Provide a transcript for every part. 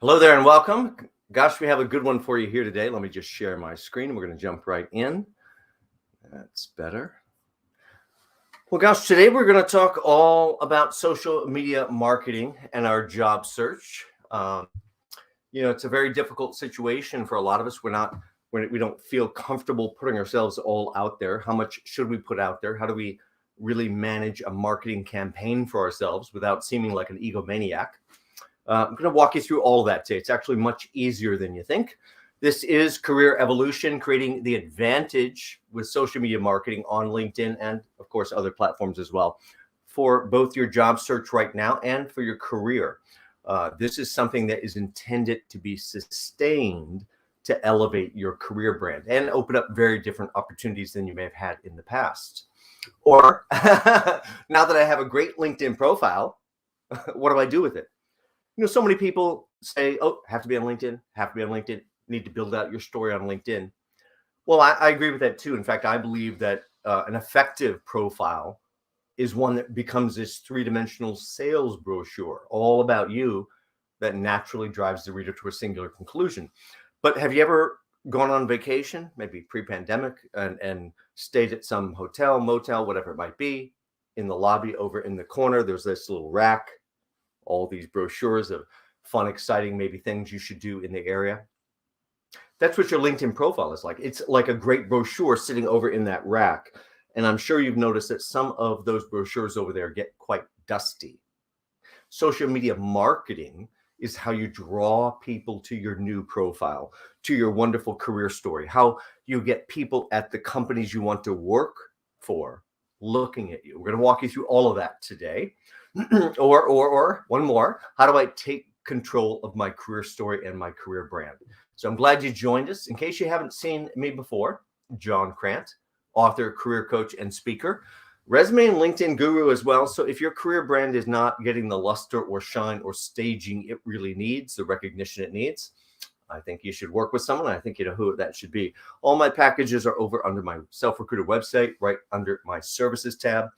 Hello there and welcome. Gosh, we have a good one for you here today. Let me just share my screen. We're going to jump right in. That's better. Well, gosh, today we're going to talk all about social media marketing and our job search. It's a very difficult situation for a lot of us. We don't feel comfortable putting ourselves all out there. How much should we put out there? How do we really manage a marketing campaign for ourselves without seeming like an egomaniac? I'm going to walk you through all of that today. It's actually much easier than you think. This is Career Evolution, creating the advantage with social media marketing on LinkedIn and, of course, other platforms as well for both your job search right now and for your career. This is something that is intended to be sustained to elevate your career brand and open up very different opportunities than you may have had in the past. Or now that I have a great LinkedIn profile, what do I do with it? So many people say, oh, have to be on LinkedIn, need to build out your story on LinkedIn. Well, I agree with that too. In fact, I believe that an effective profile is one that becomes this three-dimensional sales brochure, all about you, that naturally drives the reader to a singular conclusion. But have you ever gone on vacation, maybe pre-pandemic, and stayed at some hotel, motel, whatever it might be? In the lobby over in the corner, there's this little rack, all these brochures of fun, exciting, maybe things you should do in the area. That's what your LinkedIn profile is like. It's like a great brochure sitting over in that rack. And I'm sure you've noticed that some of those brochures over there get quite dusty. Social media marketing is how you draw people to your new profile, to your wonderful career story, how you get people at the companies you want to work for looking at you. We're going to walk you through all of that today. or one more, how do I take control of my career story and my career brand? So I'm glad you joined us. In case you haven't seen me before, John Crant, author, career coach, and speaker, resume and LinkedIn guru as well. So if your career brand is not getting the luster or shine or staging it really needs, the recognition it needs, I think you should work with someone. I think you know who that should be. All my packages are over under my SelfRecruiter website, right under my services tab.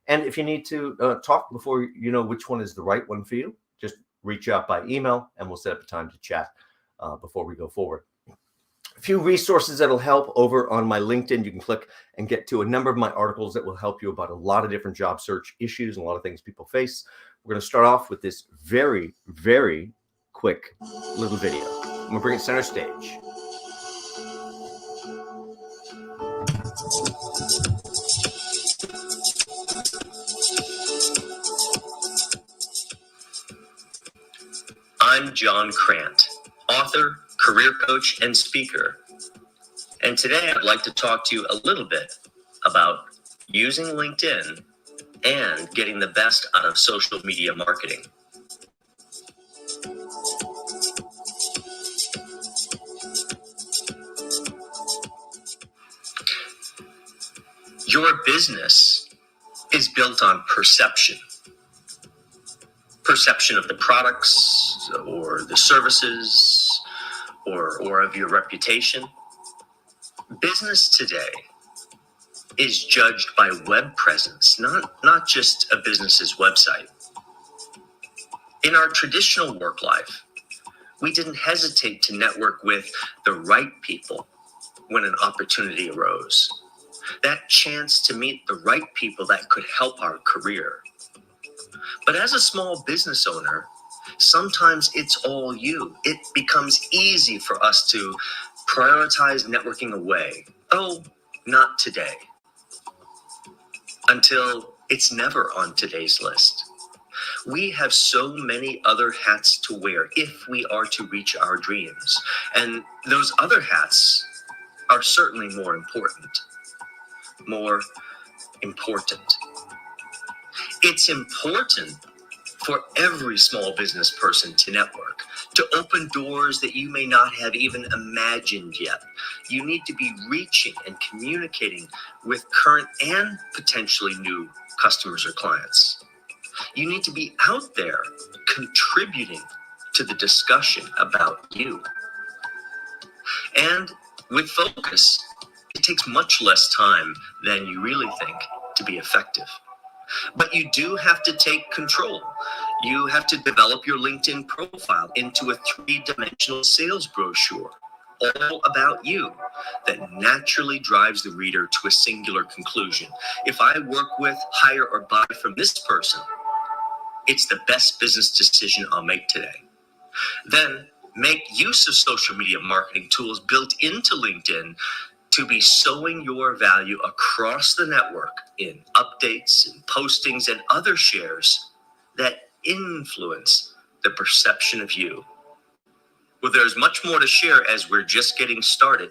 And if you need to talk before you know which one is the right one for you, just reach out by email and we'll set up a time to chat before we go forward. A few resources that'll help over on my LinkedIn. You can click and get to a number of my articles that will help you about a lot of different job search issues and a lot of things people face. We're going to start off with this very, very quick little video. I'm going to bring it center stage. I'm John Crant, author, career coach, and speaker. And today I'd like to talk to you a little bit about using LinkedIn and getting the best out of social media marketing. Your business is built on perception. Perception of the products or the services or of your reputation. Business today is judged by web presence, not just a business's website. In our traditional work life, we didn't hesitate to network with the right people when an opportunity arose. That chance to meet the right people that could help our career. But as a small business owner, sometimes it's all you. It becomes easy for us to prioritize networking away. Oh, not today. Until it's never on today's list. We have so many other hats to wear if we are to reach our dreams. And those other hats are certainly more important. It's important for every small business person to network, to open doors that you may not have even imagined yet. You need to be reaching and communicating with current and potentially new customers or clients. You need to be out there contributing to the discussion about you. And with focus, it takes much less time than you really think to be effective. But you do have to take control. You have to develop your LinkedIn profile into a 3-dimensional sales brochure, all about you, that naturally drives the reader to a singular conclusion. If I work with, hire, or buy from this person, it's the best business decision I'll make today. Then make use of social media marketing tools built into LinkedIn to be sowing your value across the network in updates and postings and other shares that influence the perception of you. Well, there's much more to share as we're just getting started.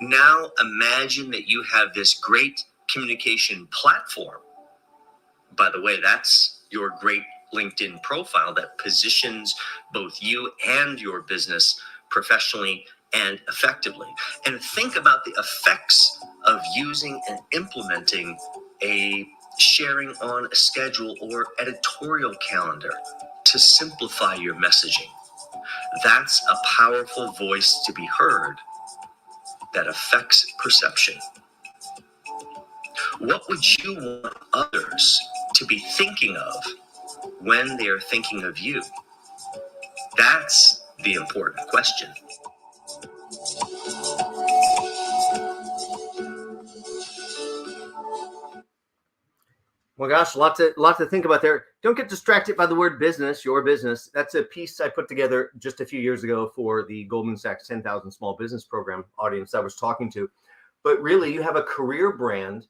Now imagine that you have this great communication platform. By the way, that's your great LinkedIn profile that positions both you and your business professionally and effectively. And think about the effects of using and implementing a sharing on a schedule or editorial calendar to simplify your messaging. That's a powerful voice to be heard that affects perception. What would you want others to be thinking of when they are thinking of you? That's the important question. Well, gosh, a lot to think about there. Don't get distracted by the word business, your business. That's a piece I put together just a few years ago for the Goldman Sachs 10,000 Small Business Program audience I was talking to. But really, you have a career brand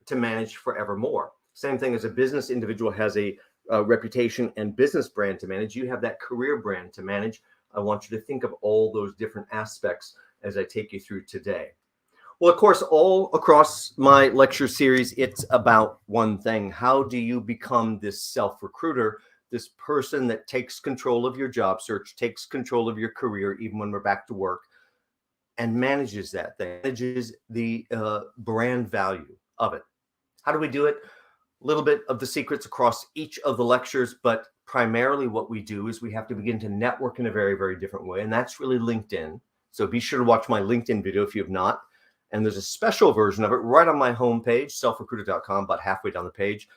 to manage forevermore. Same thing as a business individual has a reputation and business brand to manage. You have that career brand to manage. I want you to think of all those different aspects as I take you through today. Well, of course, all across my lecture series, it's about one thing. How do you become this self-recruiter, this person that takes control of your job search, takes control of your career, even when we're back to work, and manages that thing, manages the brand value of it? How do we do it? A little bit of the secrets across each of the lectures, but primarily what we do is we have to begin to network in a very, very different way, and that's really LinkedIn. So be sure to watch my LinkedIn video if you have not. And there's a special version of it right on my homepage, selfrecruiter.com, about halfway down the page.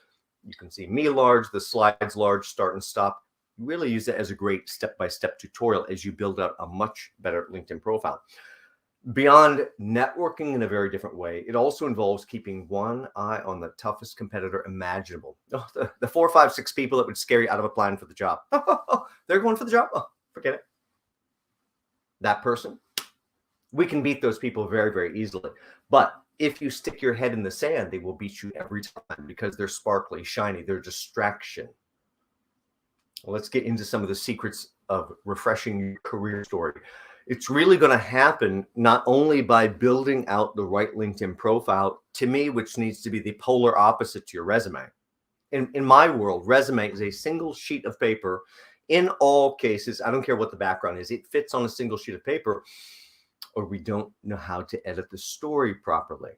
You can see me large, the slides large, start and stop. You really use it as a great step-by-step tutorial as you build out a much better LinkedIn profile. Beyond networking in a very different way, it also involves keeping one eye on the toughest competitor imaginable. Oh, the 4, 5, 6 people that would scare you out of applying for the job. They're going for the job. Oh, forget it. That person. We can beat those people very, very easily. But if you stick your head in the sand, they will beat you every time because they're sparkly, shiny, they're distraction. Well, let's get into some of the secrets of refreshing your career story. It's really going to happen not only by building out the right LinkedIn profile, to me, which needs to be the polar opposite to your resume. In my world, resume is a single sheet of paper. In all cases, I don't care what the background is, it fits on a single sheet of paper, or we don't know how to edit the story properly.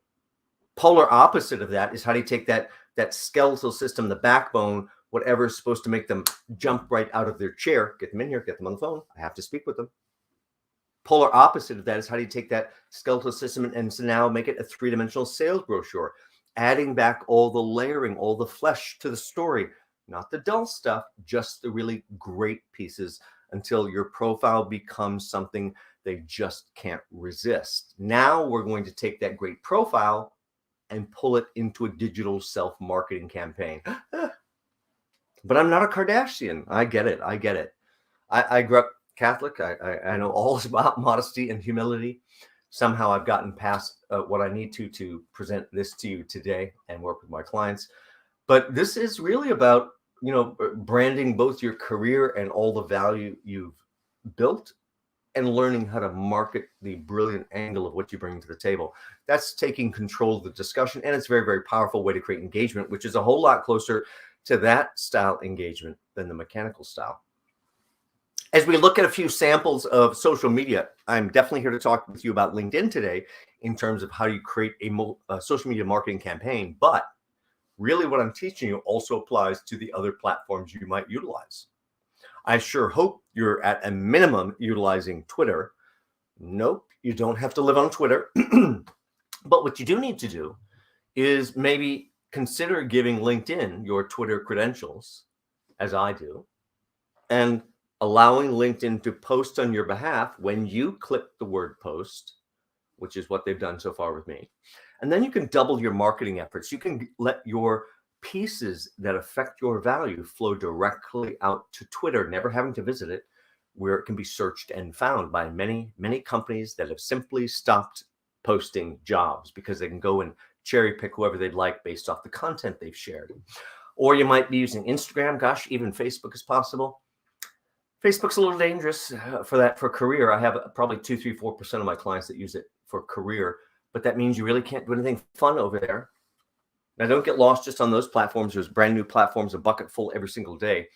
Polar opposite of that is how do you take that skeletal system, the backbone, whatever is supposed to make them jump right out of their chair, get them in here, get them on the phone. I have to speak with them. Polar opposite of that is how do you take that skeletal system and so now make it a 3-dimensional sales brochure, adding back all the layering, all the flesh to the story, not the dull stuff, just the really great pieces until your profile becomes something they just can't resist. Now we're going to take that great profile and pull it into a digital self-marketing campaign. But I'm not a Kardashian. I get it. I grew up Catholic. I know all about modesty and humility. Somehow I've gotten past what I need to present this to you today and work with my clients. But this is really about, branding both your career and all the value you've built and learning how to market the brilliant angle of what you bring to the table. That's taking control of the discussion, and it's a very, very powerful way to create engagement, which is a whole lot closer to that style engagement than the mechanical style. As we look at a few samples of social media, I'm definitely here to talk with you about LinkedIn today in terms of how you create a social media marketing campaign. But really what I'm teaching you also applies to the other platforms you might utilize. I sure hope you're at a minimum utilizing Twitter. Nope, you don't have to live on Twitter. But what you do need to do is maybe consider giving LinkedIn your Twitter credentials, as I do. and allowing LinkedIn to post on your behalf when you click the word post, which is what they've done so far with me. And then you can double your marketing efforts. You can let your pieces that affect your value flow directly out to Twitter, never having to visit it, where it can be searched and found by many, many companies that have simply stopped posting jobs because they can go and cherry pick whoever they'd like based off the content they've shared. Or you might be using Instagram. Gosh, even Facebook is possible. Facebook's a little dangerous for that, for career. I have probably 2, 3, 4% of my clients that use it for career, but that means you really can't do anything fun over there. Now, don't get lost just on those platforms. There's brand new platforms, a bucket full every single day.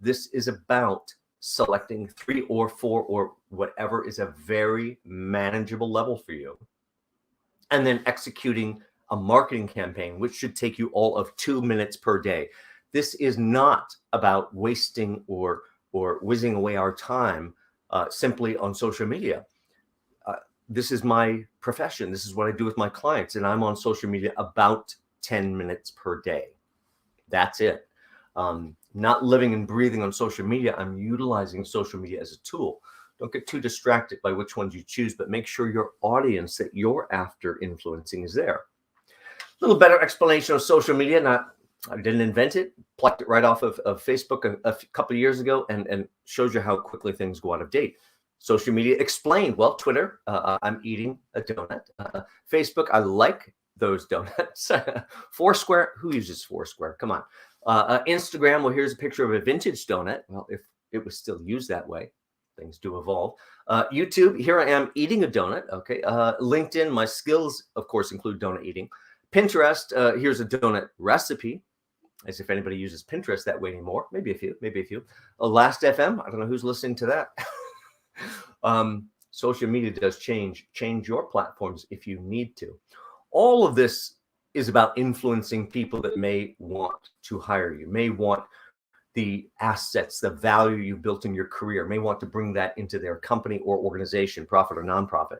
This is about selecting 3 or 4 or whatever is a very manageable level for you, and then executing a marketing campaign, which should take you all of 2 minutes per day. This is not about wasting or whizzing away our time simply on social media. This is my profession. This is what I do with my clients, and I'm on social media about 10 minutes per day. That's it. Not living and breathing on social media. I'm utilizing social media as a tool. Don't get too distracted by which ones you choose, but make sure your audience that you're after influencing is there. A little better explanation of social media. I didn't invent it, plucked it right off of Facebook a couple of years ago, and shows you how quickly things go out of date. Social media explained. Well, Twitter, I'm eating a donut. Facebook, I like those donuts. Foursquare, who uses Foursquare? Come on. Instagram, well, here's a picture of a vintage donut. Well, if it was still used that way, things do evolve. YouTube, here I am eating a donut. Okay. LinkedIn, my skills, of course, include donut eating. Pinterest, here's a donut recipe, as if anybody uses Pinterest that way anymore. Maybe a few. Last FM, I don't know who's listening to that. Social media does change your platforms if you need to. All of this is about influencing people that may want to hire you, may want the assets, the value you've built in your career, may want to bring that into their company or organization, profit or nonprofit.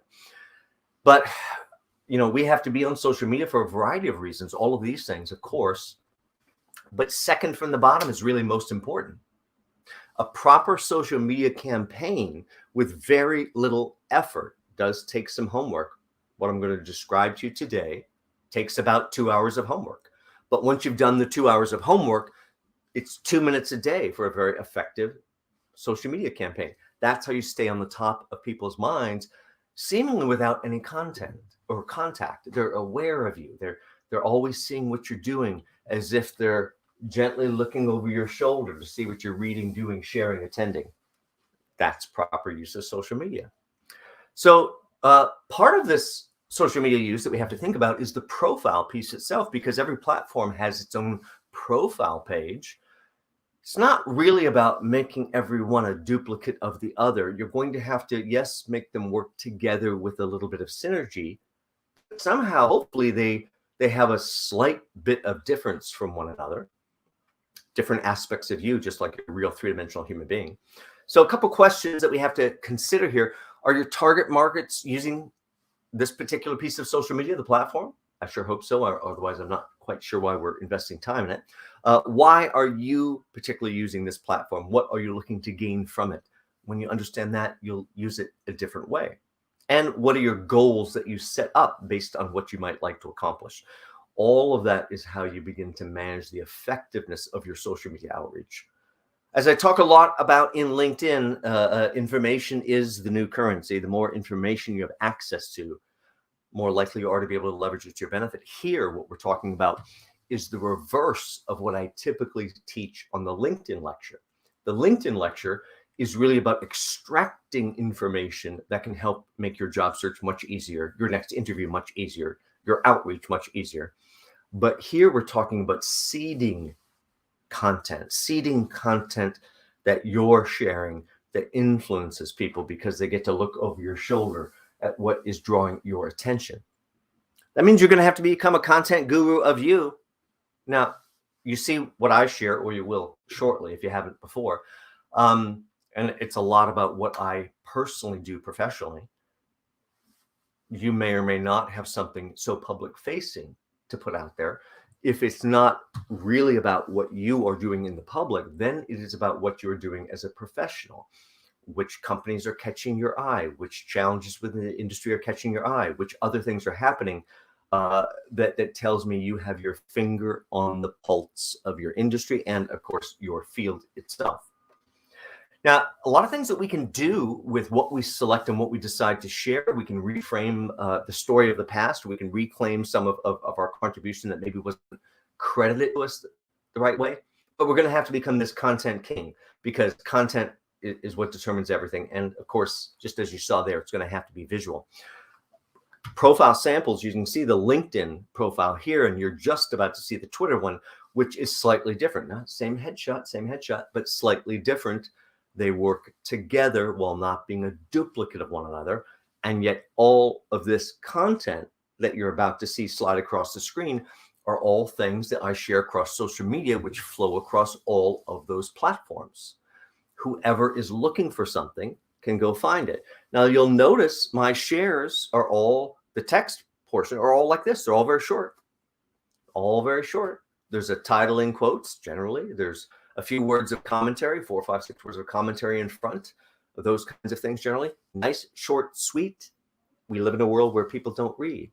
But, we have to be on social media for a variety of reasons, all of these things, of course. But second from the bottom is really most important. A proper social media campaign with very little effort does take some homework. What I'm going to describe to you today takes about 2 hours of homework. But once you've done the 2 hours of homework, it's 2 minutes a day for a very effective social media campaign. That's how you stay on the top of people's minds, seemingly without any content or contact. They're aware of you. They're always seeing what you're doing, as if they're gently looking over your shoulder to see what you're reading, doing, sharing, attending. That's proper use of social media. So part of this social media use that we have to think about is the profile piece itself, because every platform has its own profile page. It's not really about making everyone a duplicate of the other. You're going to have to, yes, make them work together with a little bit of synergy. But somehow, hopefully, they have a slight bit of difference from one another, different aspects of you, just like a real three-dimensional human being. So a couple questions that we have to consider here. Are your target markets using this particular piece of social media, the platform? I sure hope so. Otherwise, I'm not quite sure why we're investing time in it. Why are you particularly using this platform? What are you looking to gain from it? When you understand that, you'll use it a different way. And what are your goals that you set up based on what you might like to accomplish? All of that is how you begin to manage the effectiveness of your social media outreach. As I talk a lot about in LinkedIn, information is the new currency. The more information you have access to, more likely you are to be able to leverage it to your benefit. Here, what we're talking about is the reverse of what I typically teach on the LinkedIn lecture. The LinkedIn lecture is really about extracting information that can help make your job search much easier, your next interview much easier, your outreach much easier. But here we're talking about seeding content that you're sharing that influences people because they get to look over your shoulder at what is drawing your attention. That means you're going to have to become a content guru of you. Now, you see what I share, or you will shortly if you haven't before. And it's a lot about what I personally do professionally. You may or may not have something so public facing to put out there. if it's not really about what you are doing in the public, then it is about what you're doing as a professional. Which companies are catching your eye, which challenges within the industry are catching your eye, which other things are happening that tells me you have your finger on the pulse of your industry and, of course, your field itself. Now, a lot of things that we can do with what we select and what we decide to share, we can reframe the story of the past. We can reclaim some of our contribution that maybe wasn't credited to us the right way. But we're going to have to become this content king, because content is what determines everything. And of course, just as you saw there, it's going to have to be visual. Profile samples, you can see the LinkedIn profile here, and you're just about to see the Twitter one, which is slightly different. Not same headshot, but slightly different. They work together while not being a duplicate of one another. And yet all of this content that you're about to see slide across the screen are all things that I share across social media, which flow across all of those platforms. Whoever is looking for something can go find it. Now you'll notice my shares are all, the text portion are all like this. They're all very short, There's a title in quotes. Generally, there's a few words of commentary, 4, 5, 6 words of commentary in front of those kinds of things. Generally nice, short, sweet. We live in a world where people don't read.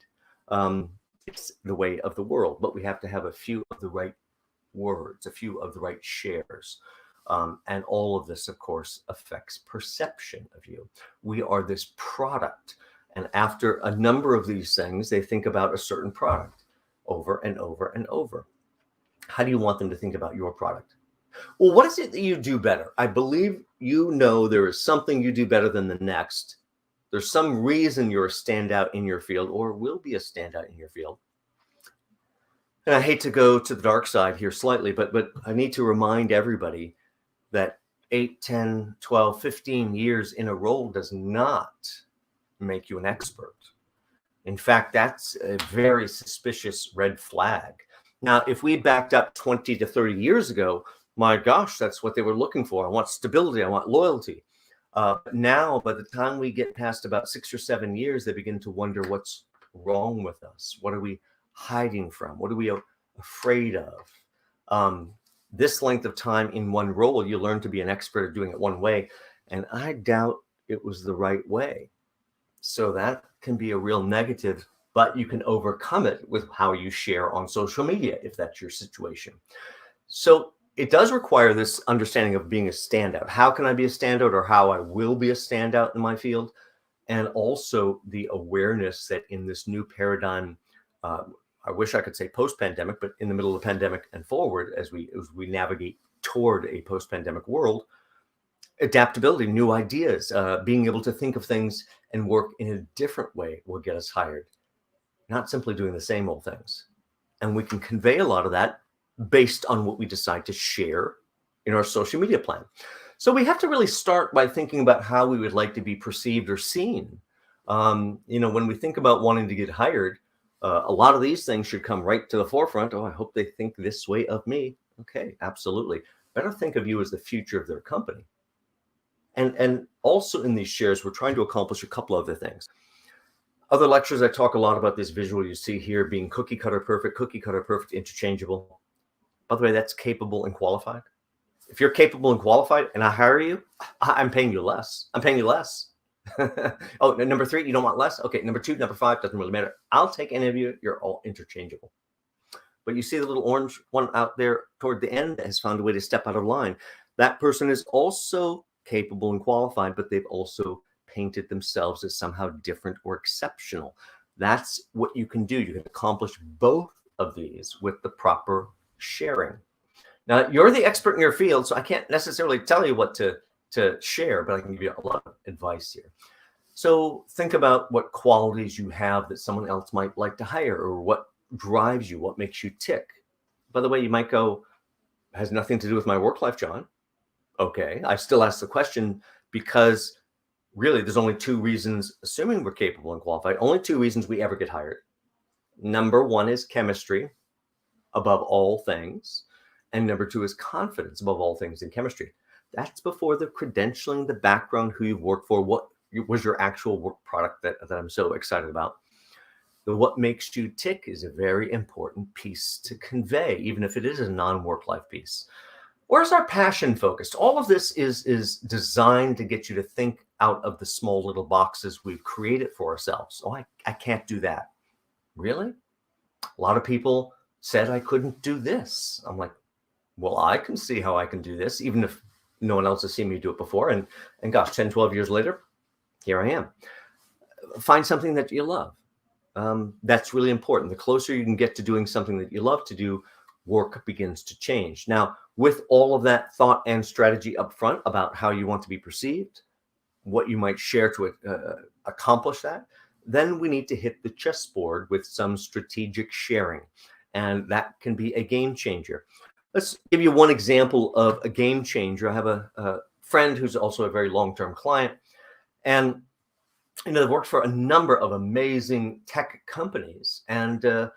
It's the way of the world, but we have to have a few of the right words, a few of the right shares. And all of this, of course, affects perception of you. We are this product. And after a number of these things, they think about a certain product over and over and over. How do you want them to think about your product? Well, what is it that you do better? I believe you know there is something you do better than the next. There's some reason you're a standout in your field, or will be a standout in your field. And I hate to go to the dark side here slightly, but I need to remind everybody that 8, 10, 12, 15 years in a role does not make you an expert. In fact, that's a very suspicious red flag. Now, if we backed up 20 to 30 years ago, my gosh, that's what they were looking for. I want stability. I want loyalty. Now, by the time we get past about 6 or 7 years, they begin to wonder what's wrong with us. What are we hiding from? What are we afraid of? This length of time in one role, you learn to be an expert at doing it one way. And I doubt it was the right way. So that can be a real negative, but you can overcome it with how you share on social media, if that's your situation. So it does require this understanding of being a standout. How can I be a standout, or how I will be a standout in my field? And also the awareness that in this new paradigm, I wish I could say post-pandemic, but in the middle of the pandemic and forward, as we navigate toward a post-pandemic world, adaptability, new ideas, being able to think of things and work in a different way will get us hired, not simply doing the same old things. And we can convey a lot of that based on what we decide to share in our social media plan. So we have to really start by thinking about how we would like to be perceived or seen. When we think about wanting to get hired, a lot of these things should come right to the forefront. Oh, I hope they think this way of me. Okay, absolutely. Better think of you as the future of their company. And also in these shares, we're trying to accomplish a couple other things. Other lectures, I talk a lot about this visual you see here being cookie cutter perfect, interchangeable. By the way, that's capable and qualified. If you're capable and qualified and I hire you, I'm paying you less. Oh, number 3, you don't want less? Okay, number 2, number 5, doesn't really matter. I'll take any of you. You're all interchangeable. But you see the little orange one out there toward the end that has found a way to step out of line. That person is also capable and qualified, but they've also painted themselves as somehow different or exceptional. That's what you can do. You can accomplish both of these with the proper sharing. Now, you're the expert in your field, so I can't necessarily tell you what to share, but I can give you a lot of advice here. So think about what qualities you have that someone else might like to hire, or what drives you, what makes you tick. By the way, you might go, has nothing to do with my work life, John. Okay, I still ask the question because really there's only 2 reasons, assuming we're capable and qualified, only 2 reasons we ever get hired. Number 1 is chemistry above all things. And number 2 is confidence above all things in chemistry. That's before the credentialing, the background, who you've worked for, what was your actual work product that I'm so excited about. The what makes you tick is a very important piece to convey, even if it is a non-work life piece. Where's our passion focused? All of this is designed to get you to think out of the small little boxes we've created for ourselves. Oh, I can't do that. Really? A lot of people said I couldn't do this. I'm like, well, I can see how I can do this, even if no one else has seen me do it before. And gosh, 10, 12 years later, here I am. Find something that you love. That's really important. The closer you can get to doing something that you love to do, work begins to change. Now, with all of that thought and strategy up front about how you want to be perceived, what you might share to accomplish that, then we need to hit the chessboard with some strategic sharing. And that can be a game changer. Let's give you one example of a game changer. I have a friend who's also a very long-term client. And they've worked for a number of amazing tech companies. And a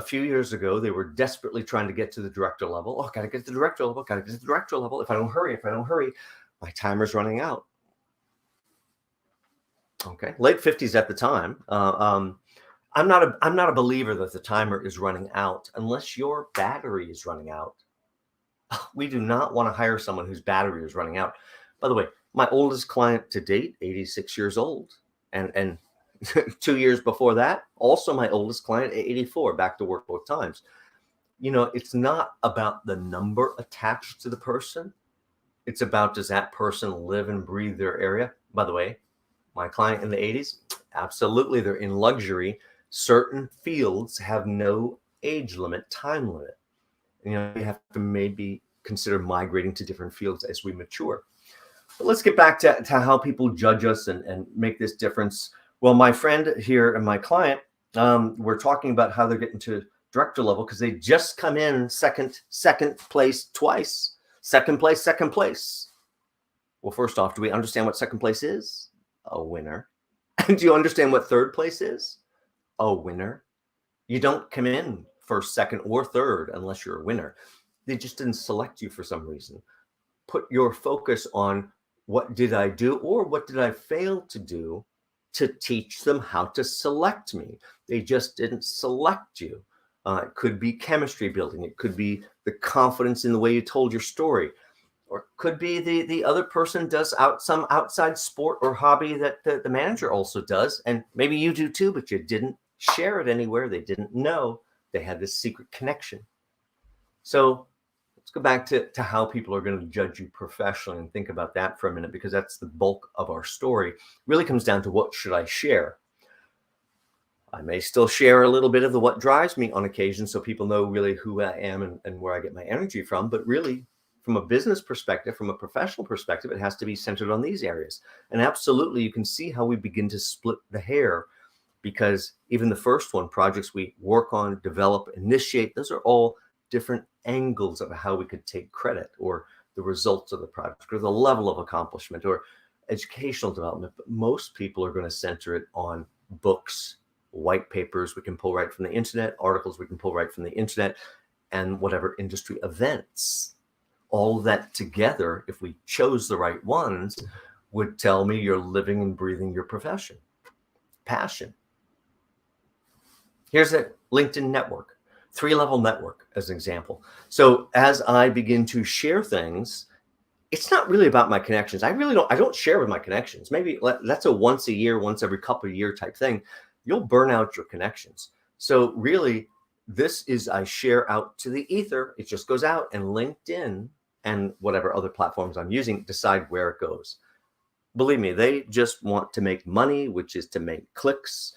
few years ago, they were desperately trying to get to the director level. Oh, got to get to the director level, got to get to the director level. If I don't hurry, my timer's running out. Okay, late 50s at the time. I'm not a believer that the timer is running out unless your battery is running out. We do not want to hire someone whose battery is running out. By the way, my oldest client to date, 86 years old, and 2 years before that, also my oldest client, 84, back to work both times. It's not about the number attached to the person. It's about, does that person live and breathe their area? By the way, my client in the 80s, absolutely, they're in luxury. Certain fields have no age limit, time limit. You have to maybe consider migrating to different fields as we mature. But let's get back to how people judge us and make this difference. Well, my friend here and my client, we're talking about how they're getting to director level because they just come in second place twice. Second place. Well, first off, do we understand what second place is? A winner. And do you understand what third place is? A winner. You don't come in first, second, or third unless you're a winner. They just didn't select you for some reason. Put your focus on what did I do or what did I fail to do to teach them how to select me. They just didn't select you. It could be chemistry building. It could be the confidence in the way you told your story. Or it could be the other person does some outside sport or hobby that the manager also does. And maybe you do too, but you didn't share it anywhere. They didn't know. They had this secret connection. So let's go back to how people are going to judge you professionally and think about that for a minute, because that's the bulk of our story. It really comes down to what should I share? I may still share a little bit of the what drives me on occasion so people know really who I am and where I get my energy from. But really, from a business perspective, from a professional perspective, it has to be centered on these areas. And absolutely, you can see how we begin to split the hair, because even the first one, projects we work on, develop, initiate, those are all different angles of how we could take credit, or the results of the project, or the level of accomplishment, or educational development. But most people are going to center it on books, white papers we can pull right from the internet, articles we can pull right from the internet, and whatever industry events. All of that together, if we chose the right ones, would tell me you're living and breathing your profession. Passion. Here's a LinkedIn network, 3-level network as an example. So as I begin to share things, it's not really about my connections. I don't share with my connections. Maybe that's a once a year, once every couple of year type thing. You'll burn out your connections. So really, this is, I share out to the ether. It just goes out, and LinkedIn and whatever other platforms I'm using decide where it goes. Believe me, they just want to make money, which is to make clicks.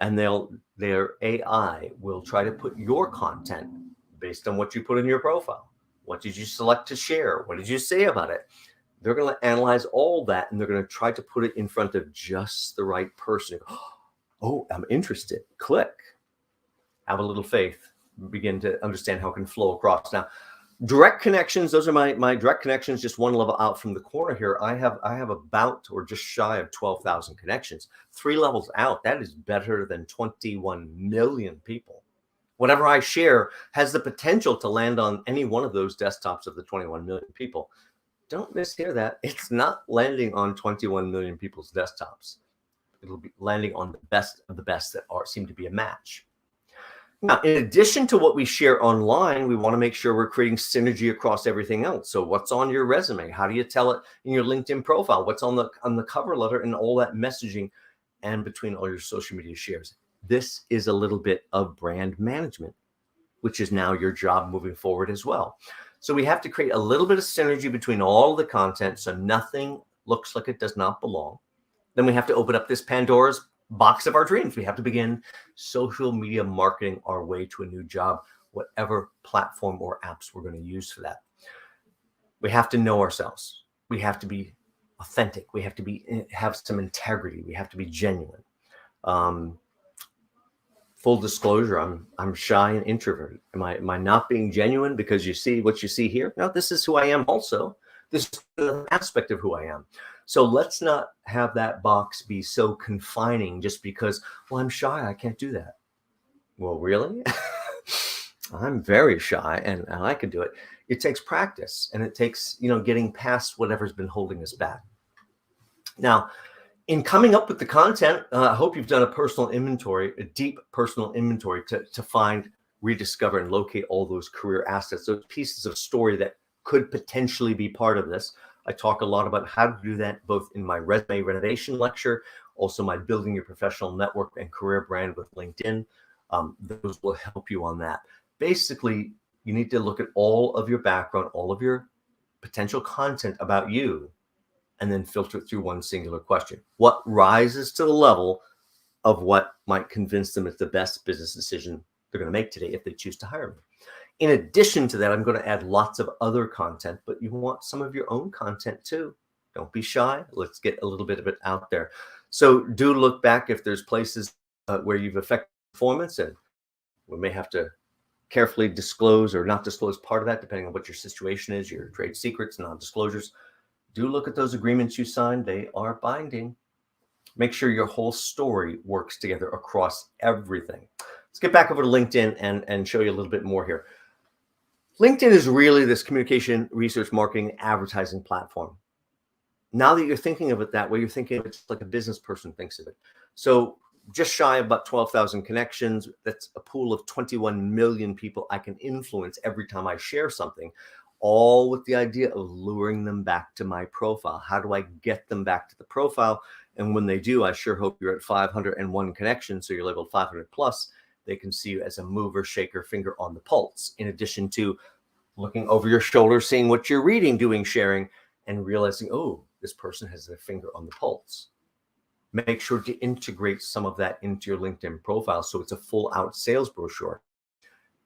And their AI will try to put your content based on what you put in your profile. What did you select to share? What did you say about it? They're going to analyze all that, and they're going to try to put it in front of just the right person. Oh, I'm interested. Click. Have a little faith. Begin to understand how it can flow across. Now, direct connections, those are my direct connections, just one level out from the corner here. I have about, or just shy of 12,000 connections. 3 levels out, that is better than 21 million people. Whatever I share has the potential to land on any one of those desktops of the 21 million people. Don't mishear that. It's not landing on 21 million people's desktops. It'll be landing on the best of the best that seem to be a match. Now, in addition to what we share online, we want to make sure we're creating synergy across everything else. So what's on your resume? How do you tell it in your LinkedIn profile? What's on the cover letter and all that messaging and between all your social media shares? This is a little bit of brand management, which is now your job moving forward as well. So we have to create a little bit of synergy between all the content so nothing looks like it does not belong. Then we have to open up this Pandora's box of our dreams. We have to begin social media marketing our way to a new job, whatever platform or apps we're going to use for that. We have to know ourselves. We have to be authentic. We have to have some integrity. We have to be genuine. Full disclosure, I'm shy and introverted. Am I not being genuine because you see what you see here? No, this is who I am also. This is an aspect of who I am. So let's not have that box be so confining just because, well, I'm shy, I can't do that. Well, really? I'm very shy and I can do it. It takes practice and it takes, getting past whatever's been holding us back. Now, in coming up with the content, I hope you've done a personal inventory, a deep personal inventory to find, rediscover, and locate all those career assets, those pieces of story that could potentially be part of this. I talk a lot about how to do that, both in my resume renovation lecture, also my building your professional network and career brand with LinkedIn. Those will help you on that. Basically, you need to look at all of your background, all of your potential content about you, and then filter it through one singular question. What rises to the level of what might convince them it's the best business decision they're going to make today if they choose to hire me? In addition to that, I'm going to add lots of other content, but you want some of your own content too. Don't be shy. Let's get a little bit of it out there. So do look back if there's places where you've affected performance, and we may have to carefully disclose or not disclose part of that, depending on what your situation is, your trade secrets, non-disclosures. Do look at those agreements you signed. They are binding. Make sure your whole story works together across everything. Let's get back over to LinkedIn and show you a little bit more here. LinkedIn is really this communication, research, marketing, advertising platform. Now that you're thinking of it that way, you're thinking of it like a business person thinks of it. So just shy of about 12,000 connections. That's a pool of 21 million people I can influence every time I share something, all with the idea of luring them back to my profile. How do I get them back to the profile? And when they do, I sure hope you're at 501 connections, so you're labeled 500 plus. They can see you as a mover, shaker, finger on the pulse, in addition to looking over your shoulder, seeing what you're reading, doing, sharing, and realizing, oh, this person has their finger on the pulse. Make sure to integrate some of that into your LinkedIn profile so it's a full out sales brochure.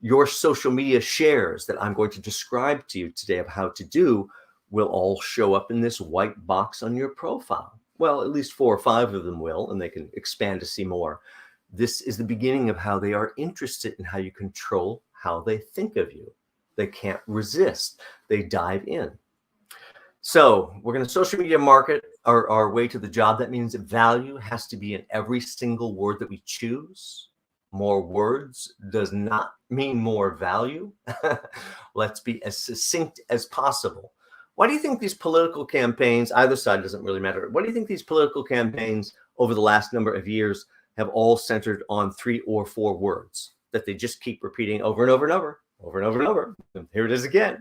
Your social media shares that I'm going to describe to you today of how to do will all show up in this white box on your profile. Well, at least 4 or 5 of them will, and they can expand to see more. This is the beginning of how they are interested in how you control how they think of you. They can't resist. They dive in. So we're going to social media market our way to the job. That means value has to be in every single word that we choose. More words does not mean more value. Let's be as succinct as possible. Why do you think these political campaigns, either side doesn't really matter, why do you think these political campaigns over the last number of years have all centered on 3 or 4 words that they just keep repeating over and over and over, over and over and over? And here it is again.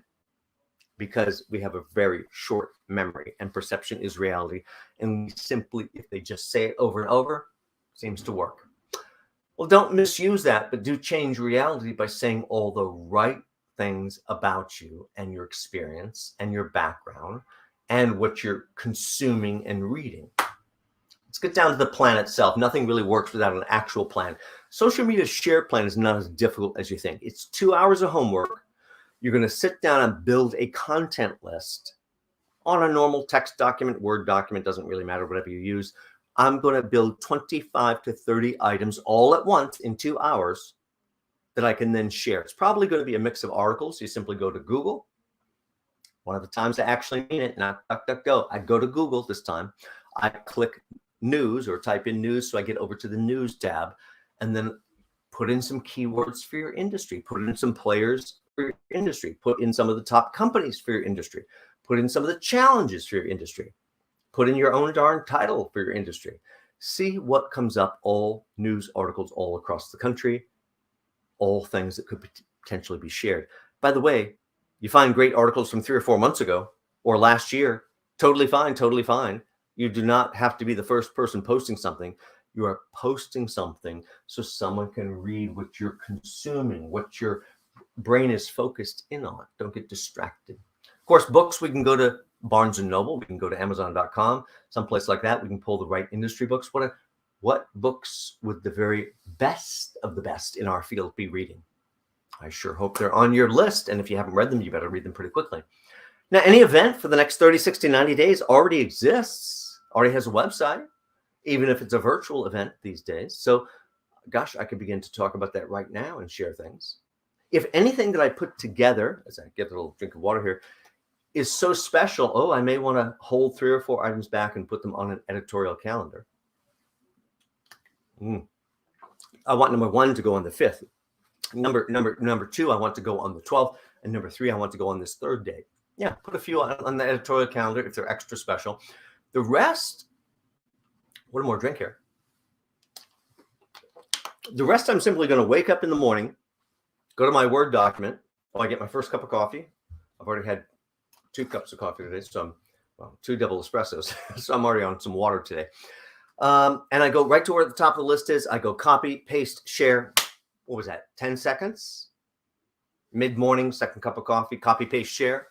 Because we have a very short memory and perception is reality. And we simply, if they just say it over and over, seems to work. Well, don't misuse that, but do change reality by saying all the right things about you and your experience and your background and what you're consuming and reading. Let's get down to the plan itself. Nothing really works without an actual plan. Social media share plan is not as difficult as you think. It's 2 hours of homework. You're going to sit down and build a content list on a normal text document, Word document, doesn't really matter, whatever you use. I'm going to build 25 to 30 items all at once in 2 hours that I can then share. It's probably going to be a mix of articles. You simply go to Google. One of the times I actually mean it, not DuckDuckGo. I go to Google this time. I click news or type in news, so I get over to the news tab, and then put in some keywords for your industry. Put in some players for your industry. Put in some of the top companies for your industry. Put in some of the challenges for your industry. Put in your own darn title for your industry. see what comes up, all news articles all across the country, all things that could potentially be shared. By the way, you find great articles from 3 or 4 months ago or last year, totally fine, totally fine. You do not have to be the first person posting something. You are posting something so someone can read what you're consuming, what your brain is focused in on. Don't get distracted. Of course, books, we can go to Barnes & Noble. We can go to Amazon.com, someplace like that. We can pull the right industry books. What books would the very best of the best in our field be reading? I sure hope they're on your list. And if you haven't read them, you better read them pretty quickly. Now, any event for the next 30, 60, 90 days already exists, already has a website, even if it's a virtual event these days. So, gosh, I could begin to talk about that right now and share things. If anything that I put together, as I get a little drink of water here, is so special, I may want to hold 3 or 4 items back and put them on an editorial calendar. I want number 1 to go on the 5th. Number 2, I want to go on the 12th. And number 3, I want to go on this 3rd date. Yeah, put a few on the editorial calendar if they're extra special. The rest, one more drink here. The rest, I'm simply going to wake up in the morning, go to my Word document. I get my first cup of coffee. I've already had 2 cups of coffee today, so 2 double espressos. So I'm already on some water today. And I go right to where the top of the list is. I go copy, paste, share. What was that? 10 seconds? Mid-morning, second cup of coffee, copy, paste, share.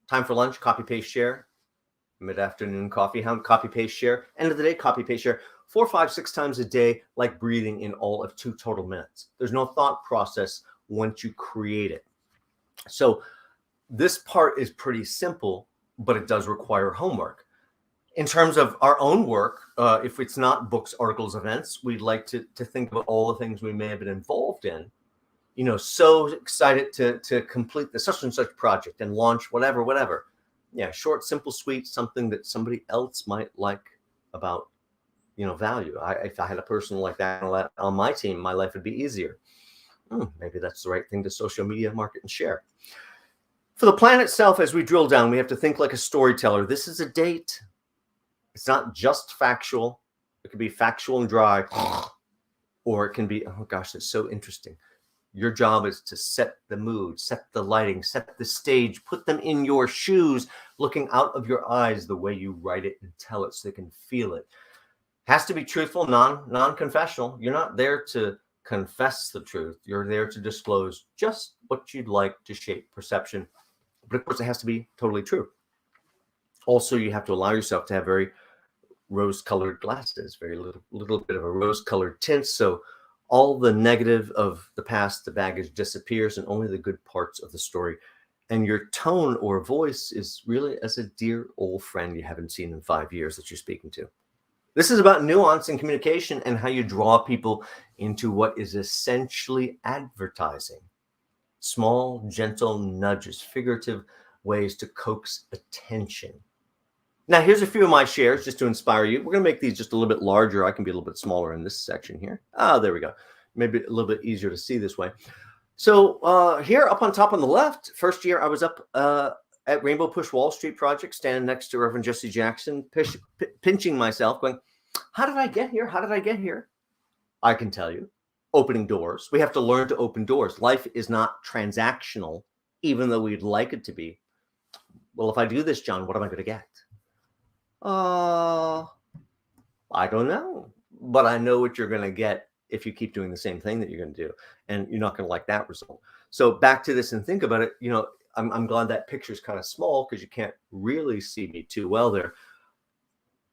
Time for lunch, copy, paste, share. Mid-afternoon coffee hound, copy, paste, share. End of the day, copy, paste, share. 4, 5, 6 times a day, like breathing in all of 2 total minutes. There's no thought process once you create it. So this part is pretty simple, but it does require homework. In terms of our own work, if it's not books, articles, events, we'd like to think about all the things we may have been involved in. So excited to complete the such and such project and launch whatever. Yeah, short, simple, sweet, something that somebody else might like about, value. If I had a person like that on my team, my life would be easier. Maybe that's the right thing to social media market and share. For the plan itself, as we drill down, we have to think like a storyteller. This is a date. It's not just factual. It could be factual and dry, or it can be, oh gosh, that's so interesting. Your job is to set the mood, set the lighting, set the stage, put them in your shoes, looking out of your eyes the way you write it and tell it so they can feel it. Has to be truthful, non-confessional. You're not there to confess the truth. You're there to disclose just what you'd like to shape perception. But of course, it has to be totally true. Also, you have to allow yourself to have very rose-colored glasses, very little bit of a rose-colored tint. So all the negative of the past, the baggage disappears, and only the good parts of the story. And your tone or voice is really as a dear old friend you haven't seen in 5 years that you're speaking to. This is about nuance in communication and how you draw people into what is essentially advertising. Small, gentle nudges, figurative ways to coax attention. Now, here's a few of my shares just to inspire you. We're going to make these just a little bit larger. I can be a little bit smaller in this section here. There we go. Maybe a little bit easier to see this way. So here up on top on the left, first year I was up at Rainbow Push Wall Street Project, standing next to Reverend Jesse Jackson, pinching myself, going, how did I get here? How did I get here? I can tell you, opening doors. We have to learn to open doors. Life is not transactional, even though we'd like it to be. Well, if I do this, John, what am I going to get? I don't know, but I know what you're going to get if you keep doing the same thing that you're going to do, and you're not going to like that result. So back to this and think about it. I'm glad that picture's kind of small because you can't really see me too well there.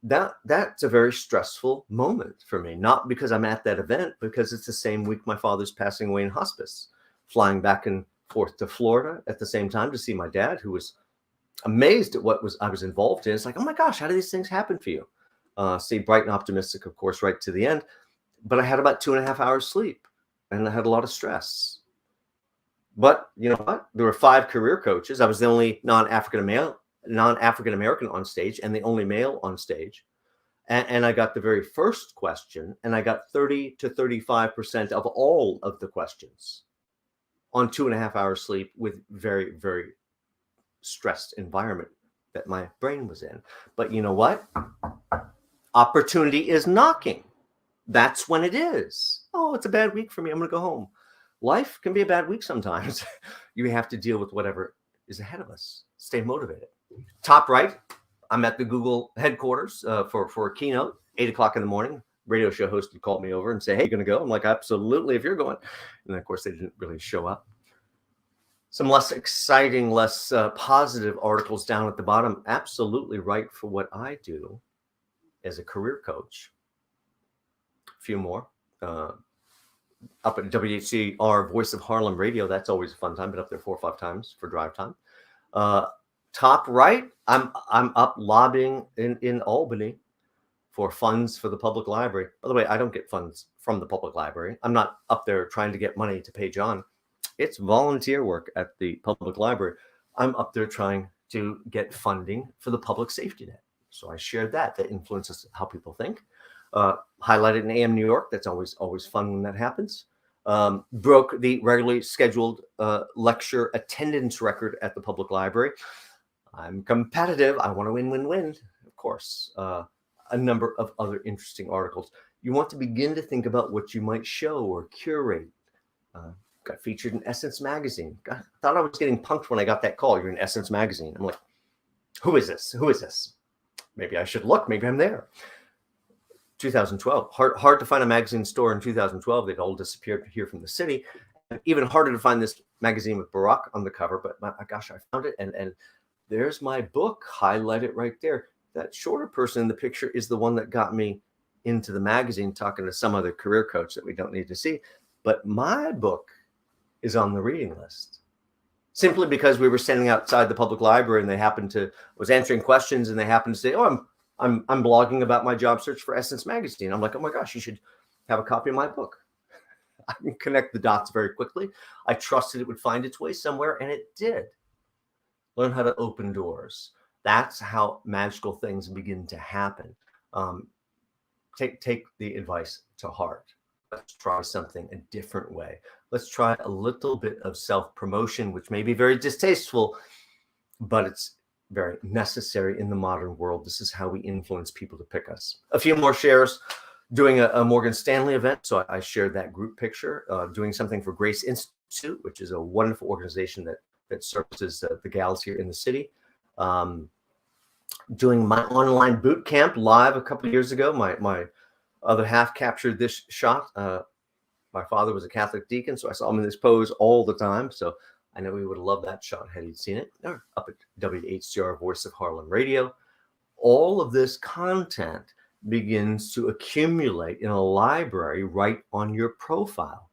That's a very stressful moment for me, not because I'm at that event, because it's the same week my father's passing away in hospice, flying back and forth to Florida at the same time to see my dad, who was amazed at what I was involved in. It's like, oh my gosh, how do these things happen for you? Stay bright and optimistic, of course, right to the end. But I had about 2.5 hours sleep, and I had a lot of stress. But you know what? There were 5 career coaches. I was the only non-African American on stage, and the only male on stage. And I got the very first question, and I got 30 to 35% of all of the questions on 2.5 hours sleep with very, very stressed environment that my brain was in. But you know what? Opportunity is knocking. That's when it is. Oh, it's a bad week for me. I'm going to go home. Life can be a bad week sometimes. You have to deal with whatever is ahead of us. Stay motivated. Top right, I'm at the Google headquarters for a keynote, 8 o'clock in the morning. Radio show host would call me over and say, hey, you going to go? I'm like, absolutely, if you're going. And of course, they didn't really show up. Some less exciting, less positive articles down at the bottom. Absolutely right for what I do as a career coach. A few more. Up at WHCR, Voice of Harlem Radio. That's always a fun time. Been up there 4 or 5 times for drive time. Top right, I'm up lobbying in Albany for funds for the public library. By the way, I don't get funds from the public library. I'm not up there trying to get money to pay John. It's volunteer work at the public library. I'm up there trying to get funding for the public safety net. So I shared that. That influences how people think. Highlighted in AM New York. That's always fun when that happens. Broke the regularly scheduled lecture attendance record at the public library. I'm competitive. I want to win. Of course. A number of other interesting articles. You want to begin to think about what you might show or curate. Got featured in Essence Magazine. God, I thought I was getting punked when I got that call. You're in Essence Magazine. I'm like, who is this? Who is this? Maybe I should look. Maybe I'm there. 2012. Hard to find a magazine store in 2012. They'd all disappeared here from the city. And even harder to find this magazine with Barack on the cover. But my gosh, I found it. And there's my book highlighted right there. That shorter person in the picture is the one that got me into the magazine, talking to some other career coach that we don't need to see. But my book is on the reading list simply because we were standing outside the public library and they happened to was answering questions and they happened to say, oh, I'm blogging about my job search for Essence Magazine. I'm like, oh my gosh, you should have a copy of my book. I can connect the dots very quickly. I trusted it would find its way somewhere, and it did. Learn how to open doors. That's how magical things begin to happen. Take the advice to heart. Let's try something a different way. Let's try a little bit of self-promotion, which may be very distasteful, but it's very necessary in the modern world. This is how we influence people to pick us. A few more shares. Doing a Morgan Stanley event. So I shared that group picture. Doing something for Grace Institute, which is a wonderful organization that services the gals here in the city. Doing my online boot camp live a couple of years ago. My other half captured this shot. My father was a Catholic deacon, so I saw him in this pose all the time. So I know he would have loved that shot had he seen it. Up at WHCR, Voice of Harlem Radio. All of this content begins to accumulate in a library right on your profile.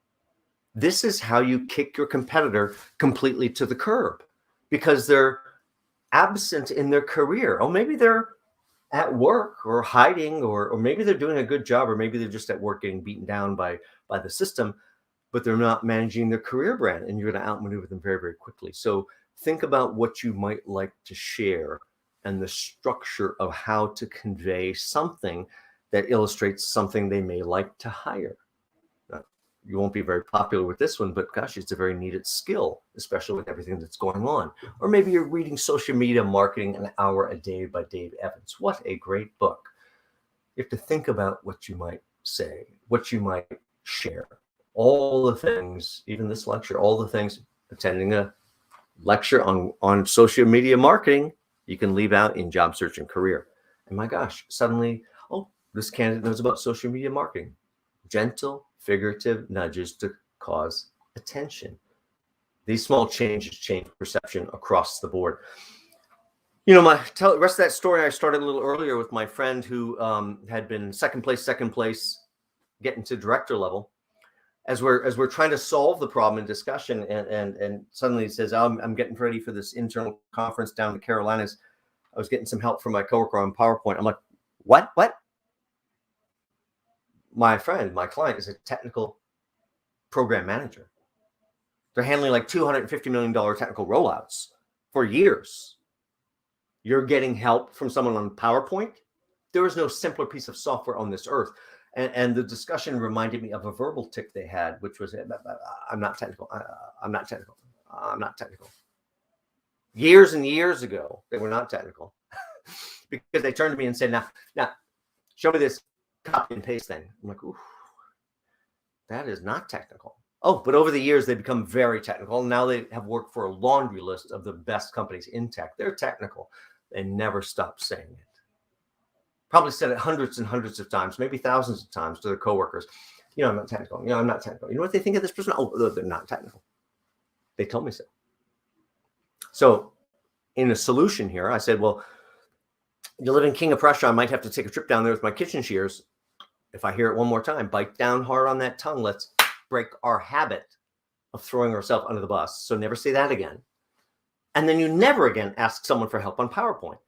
This is how you kick your competitor completely to the curb because they're absent in their career. Oh, maybe they're at work or hiding, or maybe they're doing a good job, or maybe they're just at work getting beaten down by the system, but they're not managing their career brand, and you're going to outmaneuver them very, very quickly. So think about what you might like to share and the structure of how to convey something that illustrates something they may like to hire. You won't be very popular with this one, but gosh, it's a very needed skill, especially with everything that's going on. Or maybe you're reading Social Media Marketing an Hour a Day by Dave Evans. What a great book. You have to think about what you might say, what you might share, all the things, even this lecture, all the things, attending a lecture on social media marketing, you can leave out in job search and career. And my gosh, suddenly, oh, this candidate knows about social media marketing. Gentle, figurative nudges to cause attention. These small changes change perception across the board. You know, the rest of that story I started a little earlier with my friend who had been second place, getting to director level. As we're trying to solve the problem in discussion, and suddenly he says, oh, I'm getting ready for this internal conference down in the Carolinas. I was getting some help from my coworker on PowerPoint. I'm like, what? My friend, my client, is a technical program manager. They're handling like $250 million technical rollouts for years. You're getting help from someone on PowerPoint. There is no simpler piece of software on this earth. And the discussion reminded me of a verbal tick they had, which was, I'm not technical. I'm not technical. I'm not technical. Years and years ago, they were not technical because they turned to me and said, now, show me this copy and paste thing. I'm like, ooh, that is not technical. Oh, but over the years, they become very technical. Now they have worked for a laundry list of the best companies in tech. They're technical. They never stop saying it. Probably said it hundreds and hundreds of times, maybe thousands of times to their coworkers. I'm not technical. I'm not technical. You know what they think of this person? Oh, they're not technical. They told me so. So in a solution here, I said, well, you live in King of Prussia. I might have to take a trip down there with my kitchen shears. If I hear it one more time, bite down hard on that tongue. Let's break our habit of throwing ourselves under the bus. So never say that again. And then you never again ask someone for help on PowerPoint.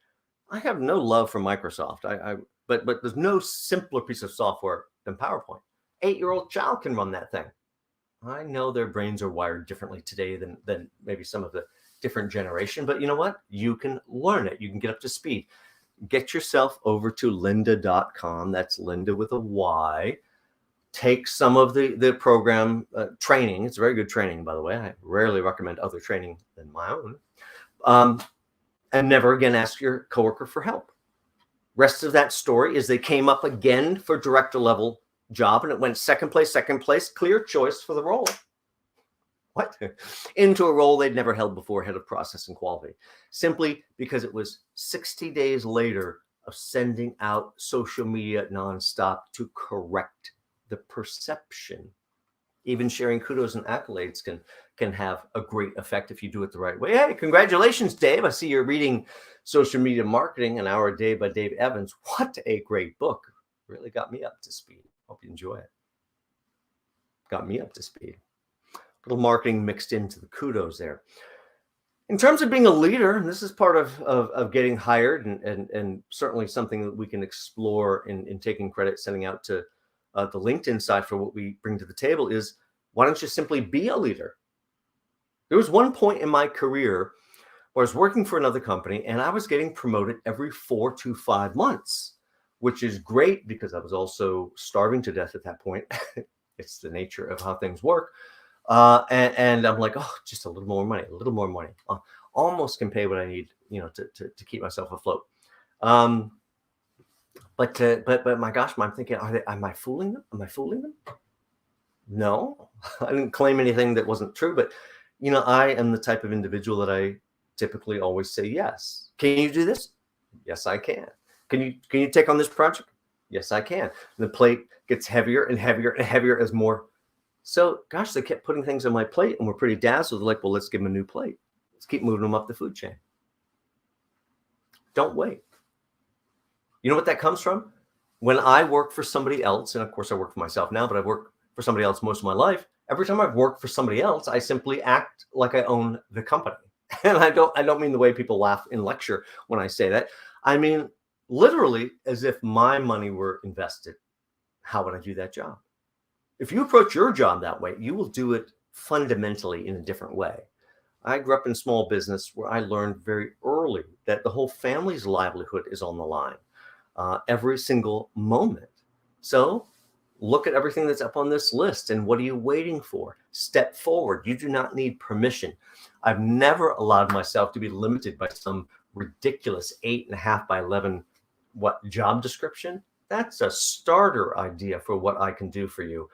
I have no love for Microsoft. But there's no simpler piece of software than PowerPoint. 8-year-old child can run that thing. I know their brains are wired differently today than maybe some of the different generation, but you know what? You can learn it. You can get up to speed. Get yourself over to lynda.com. That's Lynda with a Y. Take some of the program training. It's very good training, by the way. I rarely recommend other training than my own. And never again ask your coworker for help. Rest of that story is they came up again for director level job, and it went second place, clear choice for the role. What? Into a role they'd never held before, head of process and quality, simply because it was 60 days later of sending out social media nonstop to correct the perception. Even sharing kudos and accolades can have a great effect if you do it the right way. Hey, congratulations, Dave. I see you're reading Social Media Marketing, An Hour a Day by Dave Evans. What a great book. Really got me up to speed. Hope you enjoy it. Got me up to speed. A little marketing mixed into the kudos there. In terms of being a leader, and this is part of getting hired and certainly something that we can explore in taking credit, sending out to the LinkedIn side for what we bring to the table is, why don't you simply be a leader? There was one point in my career where I was working for another company and I was getting promoted every 4 to 5 months, which is great because I was also starving to death at that point. It's the nature of how things work. And I'm like, oh, just a little more money. Almost can pay what I need, to keep myself afloat. But my gosh, I'm thinking, am I fooling them? No, I didn't claim anything that wasn't true, but I am the type of individual that I typically always say yes. Can you do this? Yes, I can. Can you take on this project? Yes, I can. And the plate gets heavier and heavier and heavier as more. So gosh, they kept putting things on my plate and we're pretty dazzled. They're like, well, let's give them a new plate. Let's keep moving them up the food chain. Don't wait. You know what that comes from? When I work for somebody else, and of course I work for myself now, but I've worked for somebody else most of my life. Every time I've worked for somebody else, I simply act like I own the company. And I don't mean the way people laugh in lecture when I say that. I mean, literally as if my money were invested. How would I do that job? If you approach your job that way, you will do it fundamentally in a different way. I grew up in small business where I learned very early that the whole family's livelihood is on the line every single moment. So look at everything that's up on this list and what are you waiting for? Step forward. You do not need permission. I've never allowed myself to be limited by some ridiculous 8.5 by 11 job description. That's a starter idea for what I can do for you.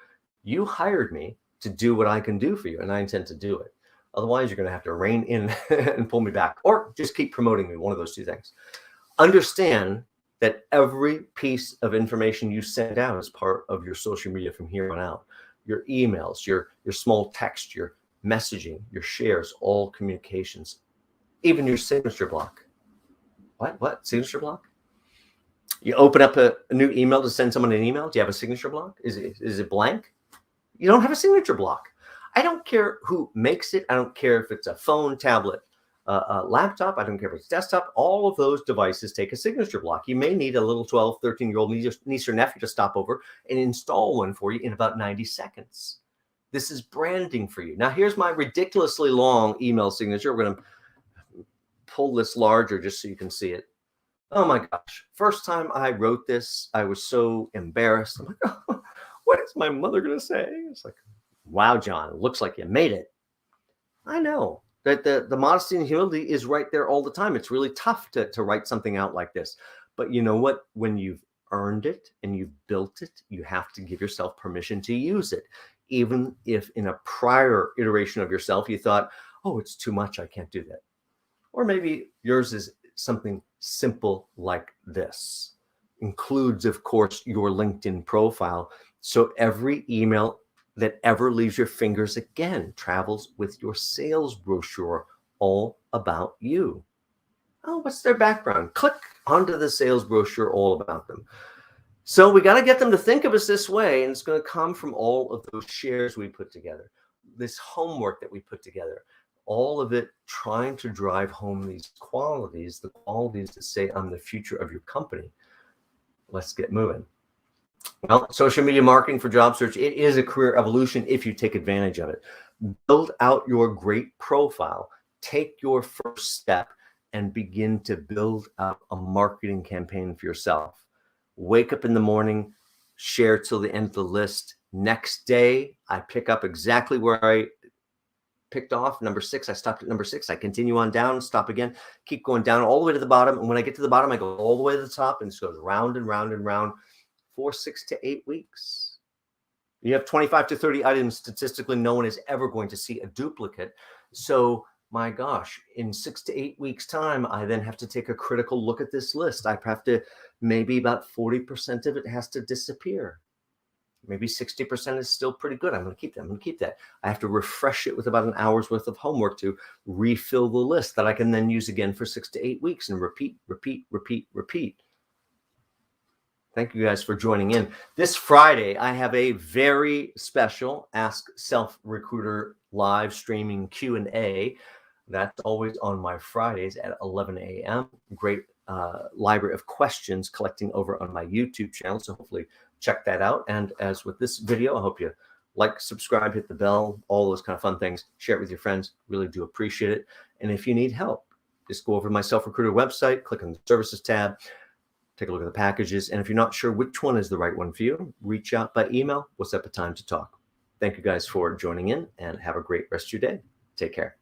You hired me to do what I can do for you, and I intend to do it. Otherwise, you're going to have to rein in and pull me back, or just keep promoting me, one of those two things. Understand that every piece of information you send out is part of your social media from here on out. Your emails, your small text, your messaging, your shares, all communications, even your signature block. What? Signature block? You open up a new email to send someone an email. Do you have a signature block? Is it blank? You don't have a signature block. I don't care who makes it. I don't care if it's a phone, tablet, a laptop. I don't care if it's desktop. All of those devices take a signature block. You may need a little 12, 13-year-old niece or nephew to stop over and install one for you in about 90 seconds. This is branding for you. Now, here's my ridiculously long email signature. We're going to pull this larger just so you can see it. Oh my gosh. First time I wrote this, I was so embarrassed. I'm like, oh, what is my mother going to say? It's like, wow, John, it looks like you made it. I know that the modesty and humility is right there all the time. It's really tough to write something out like this. But you know what? When you've earned it and you've built it, you have to give yourself permission to use it. Even if in a prior iteration of yourself, you thought, oh, it's too much, I can't do that. Or maybe yours is something simple like this. Includes, of course, your LinkedIn profile. So every email that ever leaves your fingers again travels with your sales brochure, all about you. Oh, what's their background? Click onto the sales brochure, all about them. So we got to get them to think of us this way, and it's going to come from all of those shares we put together, this homework that we put together, all of it trying to drive home these qualities, the qualities that say, I'm the future of your company. Let's get moving. Well, social media marketing for job search, it is a career evolution if you take advantage of it. Build out your great profile, take your first step, and begin to build out a marketing campaign for yourself. Wake up in the morning, share till the end of the list. Next day, I pick up exactly where I picked off. Number 6, I stopped at number 6. I continue on down, stop again, keep going down all the way to the bottom. And when I get to the bottom, I go all the way to the top, and it goes round and round and round for 6 to 8 weeks. You have 25 to 30 items. Statistically, no one is ever going to see a duplicate. So my gosh, in 6 to 8 weeks time, I then have to take a critical look at this list. I have to, maybe about 40% of it has to disappear. Maybe 60% is still pretty good. I'm going to keep that. I'm going to keep that. I have to refresh it with about an hour's worth of homework to refill the list that I can then use again for 6 to 8 weeks and repeat, repeat, repeat, repeat. Thank you guys for joining in. This Friday, I have a very special Ask SelfRecruiter live streaming Q&A. That's always on my Fridays at 11 a.m. Great library of questions collecting over on my YouTube channel. So hopefully check that out. And as with this video, I hope you like, subscribe, hit the bell, all those kind of fun things. Share it with your friends. Really do appreciate it. And if you need help, just go over to my SelfRecruiter website, click on the services tab, take a look at the packages. And if you're not sure which one is the right one for you, reach out by email. We'll set up a time to talk. Thank you guys for joining in, and have a great rest of your day. Take care.